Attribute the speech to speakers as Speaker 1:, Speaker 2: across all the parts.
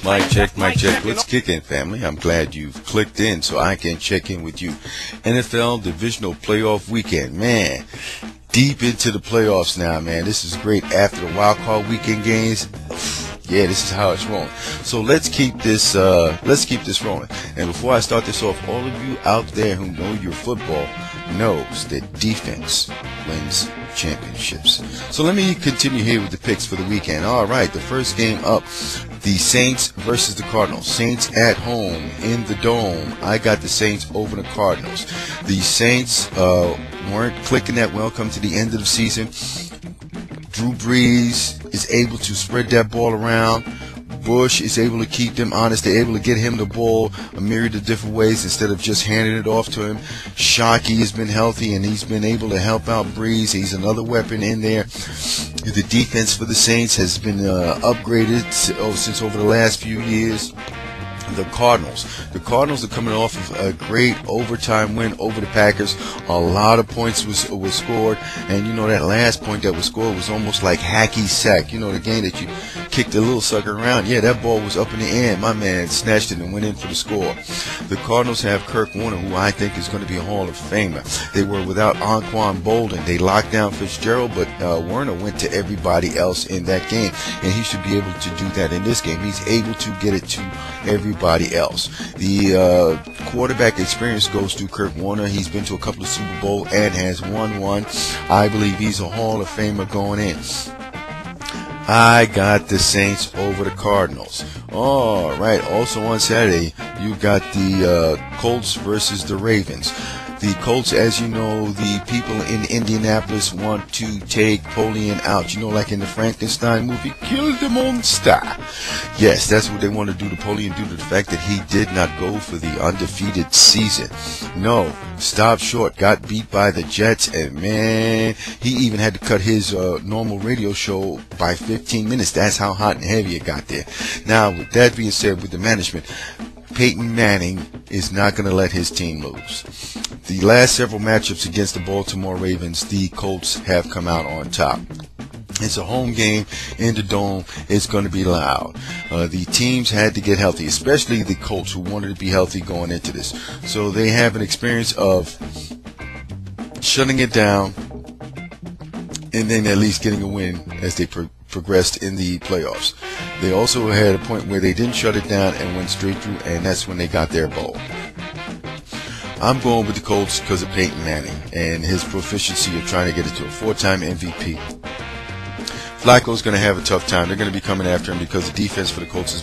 Speaker 1: Mic check. What's kicking, family? I'm glad you've clicked in so I can check in with you. NFL Divisional Playoff Weekend. Man, deep into the playoffs now, man. This is great after the wild card weekend games. Yeah, this is how it's rolling. So let's keep this rolling. And before I start this off, all of you out there who know your football knows that defense wins championships. So let me continue here with the picks for the weekend. All right, the first game up, the Saints versus the Cardinals. Saints at home in the Dome. I got the Saints over the Cardinals. The Saints weren't clicking that well come to the end of the season. Drew Brees is able to spread that ball around. Bush is able to keep them honest. They're able to get him the ball a myriad of different ways instead of just handing it off to him. Shockey has been healthy, and he's been able to help out Brees. He's another weapon in there. The defense for the Saints has been upgraded since over the last few years. The Cardinals are coming off of a great overtime win over the Packers. A lot of points was scored, and you know that last point that was scored was almost like hacky sack. You know, the game that you kicked the little sucker around. Yeah, that ball was up in the air. My man snatched it and went in for the score. The Cardinals have Kirk Warner, who I think is going to be a Hall of Famer. They were without Anquan Bolden. They locked down Fitzgerald, but Warner went to everybody else in that game, and he should be able to do that in this game. He's able to get it to everybody else. The quarterback experience goes to Kirk Warner. He's been to a couple of Super Bowl and has won one. I believe he's a Hall of Famer going in. I got the Saints over the Cardinals. All right. Also on Saturday, you got the Colts versus the Ravens. The Colts, as you know, the people in Indianapolis want to take Napoleon out. You know, like in the Frankenstein movie, kill the monster. Yes, that's what they want to do to Napoleon due to the fact that he did not go for the undefeated season. No, stopped short, got beat by the Jets, and man, he even had to cut his normal radio show by 15 minutes. That's how hot and heavy it got there. Now, with that being said, with the management, Peyton Manning is not going to let his team lose. The last several matchups against the Baltimore Ravens, the Colts have come out on top. It's a home game in the Dome. It's going to be loud. The teams had to get healthy, especially the Colts, who wanted to be healthy going into this. So they have an experience of shutting it down and then at least getting a win as they progressed in the playoffs. They also had a point where they didn't shut it down and went straight through, and that's when they got their bowl. I'm going with the Colts because of Peyton Manning and his proficiency of trying to get it to a 4-time MVP. Flacco's going to have a tough time. They're going to be coming after him because the defense for the Colts has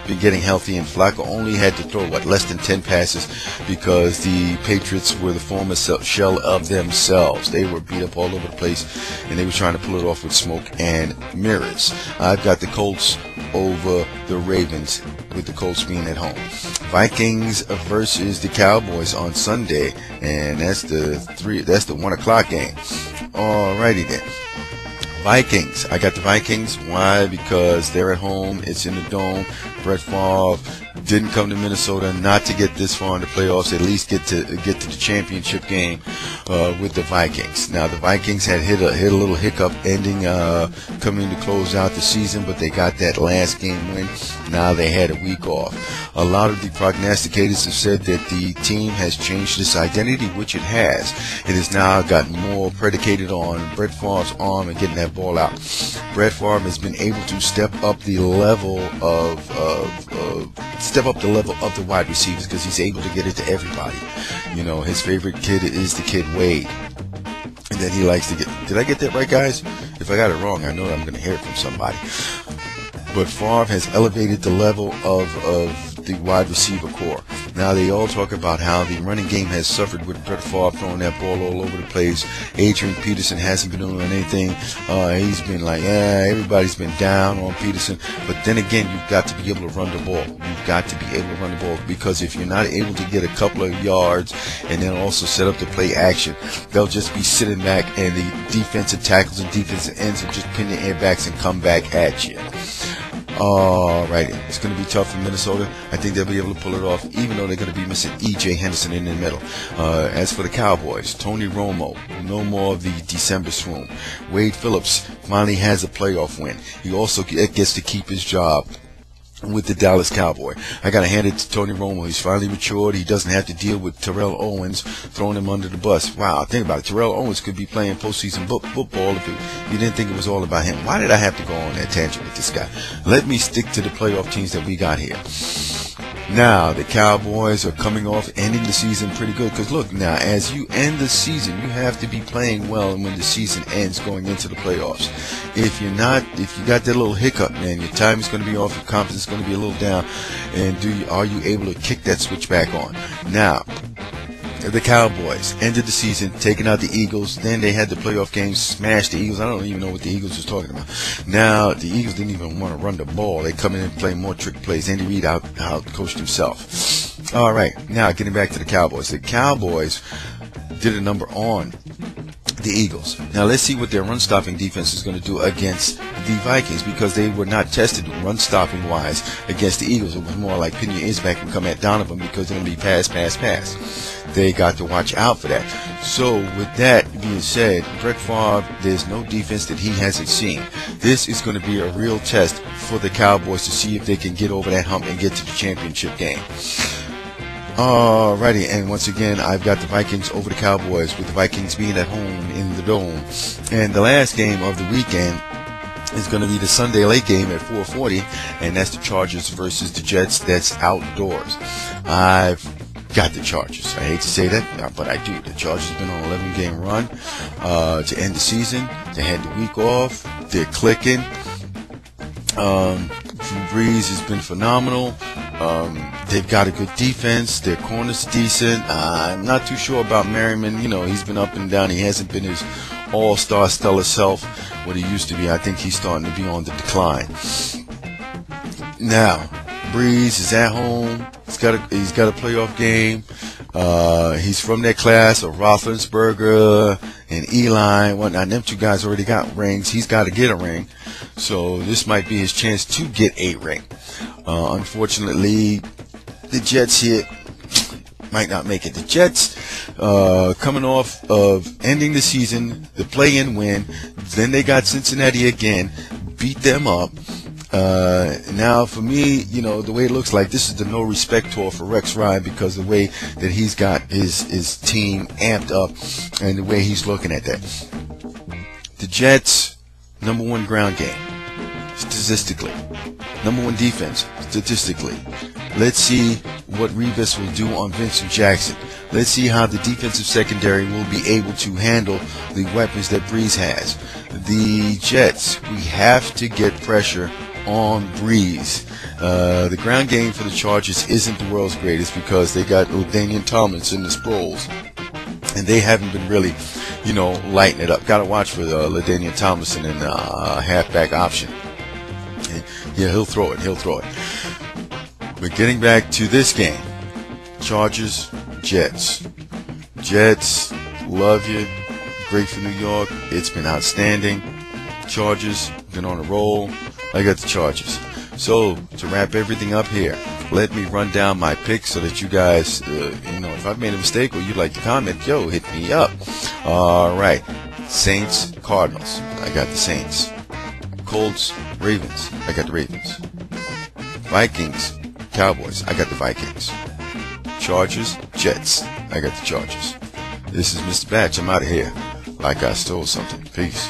Speaker 1: been getting healthy, and Flacco only had to throw, less than 10 passes because the Patriots were the former shell of themselves. They were beat up all over the place, and they were trying to pull it off with smoke and mirrors. I've got the Colts over the Ravens, with the Colts being at home. Vikings versus the Cowboys on Sunday, and that's the 1 o'clock game. Alrighty then. Vikings. I got the Vikings. Why? Because they're at home. It's in the Dome. Brett Favre didn't come to Minnesota not to get this far in the playoffs. At least get to the championship game with the Vikings. Now the Vikings had hit a little hiccup ending coming to close out the season, but they got that last game win. Now they had a week off. A lot of the prognosticators have said that the team has changed its identity, which it has. It has now gotten more predicated on Brett Favre's arm and getting that ball out. Brett Favre has been able to step up the level of the wide receivers because he's able to get it to everybody. You know, his favorite kid is the kid Wade. And then he likes to get... Did I get that right, guys? If I got it wrong, I know that I'm going to hear it from somebody. But Favre has elevated the level of the wide receiver core. Now they all talk about how the running game has suffered with Brett Favre throwing that ball all over the place. Adrian Peterson hasn't been doing anything. He's been like, everybody's been down on Peterson. But then again, you've got to be able to run the ball. You've got to be able to run the ball, because if you're not able to get a couple of yards and then also set up the play action, they'll just be sitting back, and the defensive tackles and defensive ends will just pin the airbacks and come back at you. Alrighty, it's going to be tough for Minnesota. I think they'll be able to pull it off, even though they're going to be missing E.J. Henderson in the middle. As for the Cowboys, Tony Romo, no more of the December swoon. Wade Phillips finally has a playoff win. He also gets to keep his job. with the Dallas Cowboy. I got to hand it to Tony Romo. He's finally matured. He doesn't have to deal with Terrell Owens throwing him under the bus. Wow, think about it. Terrell Owens could be playing postseason football if you didn't think it was all about him. Why did I have to go on that tangent with this guy? Let me stick to the playoff teams that we got here. Now, the Cowboys are coming off, ending the season pretty good. Because look, now, as you end the season, you have to be playing well when the season ends going into the playoffs. If you got that little hiccup, man, your time is going to be off, your confidence is going to be a little down. And are you able to kick that switch back on? Now, the Cowboys ended the season taking out the Eagles. Then they had the playoff game, smashed the Eagles. I don't even know what the Eagles was talking about. Now the Eagles didn't even want to run the ball. They come in and play more trick plays. Andy Reid out coached himself. All right, now getting back to the Cowboys. The Cowboys did a number on the Eagles. Now let's see what their run-stopping defense is going to do against the Vikings, because they were not tested run-stopping wise against the Eagles. It was more like pin your ears back and come at Donovan, because they're going to be pass. They got to watch out for that. So with that being said, Brett Favre, there's no defense that he hasn't seen. This is going to be a real test for the Cowboys to see if they can get over that hump and get to the championship game. Alrighty, and once again, I've got the Vikings over the Cowboys, with the Vikings being at home in the Dome. And the last game of the weekend is going to be the Sunday late game at 4:40, and that's the Chargers versus the Jets. That's outdoors. I've got the Chargers. I hate to say that, but I do. The Chargers have been on an 11-game run to end the season. They had the week off. They're clicking. Drew Brees has been phenomenal. They've got a good defense. Their corner's decent. I'm not too sure about Merriman. You know, he's been up and down. He hasn't been his all-star stellar self, what he used to be. I think he's starting to be on the decline. Now, Brees is at home. He's got a playoff game. He's from that class of Roethlisberger and Eli and whatnot. Them two guys already got rings. He's got to get a ring. So this might be his chance to get a ring. Unfortunately, the Jets here might not make it. The Jets, coming off of ending the season, the play-in win, then they got Cincinnati again, beat them up. Now, for me, you know, the way it looks like, this is the no respect tour for Rex Ryan, because the way that he's got his team amped up and the way he's looking at that. The Jets, #1 ground game, statistically. #1 defense, statistically. Let's see what Revis will do on Vincent Jackson. Let's see how the defensive secondary will be able to handle the weapons that Brees has. The Jets, we have to get pressure on Brees. The ground game for the Chargers isn't the world's greatest, because they got LaDainian Tomlinson and the Sproles, and they haven't been really, you know, lighting it up. Got to watch for LaDainian Tomlinson in halfback option. Yeah, he'll throw it. But getting back to this game, Chargers, Jets. Jets, love you. Great for New York. It's been outstanding. Chargers, been on a roll. I got the Chargers. So, to wrap everything up here, let me run down my picks so that you guys, you know, if I've made a mistake or you'd like to comment, yo, hit me up. All right. Saints, Cardinals. I got the Saints. Colts, Ravens. I got the Ravens. Vikings, Cowboys. I got the Vikings. Chargers, Jets. I got the Chargers. This is Mr. Batch. I'm out of here like I stole something. Peace.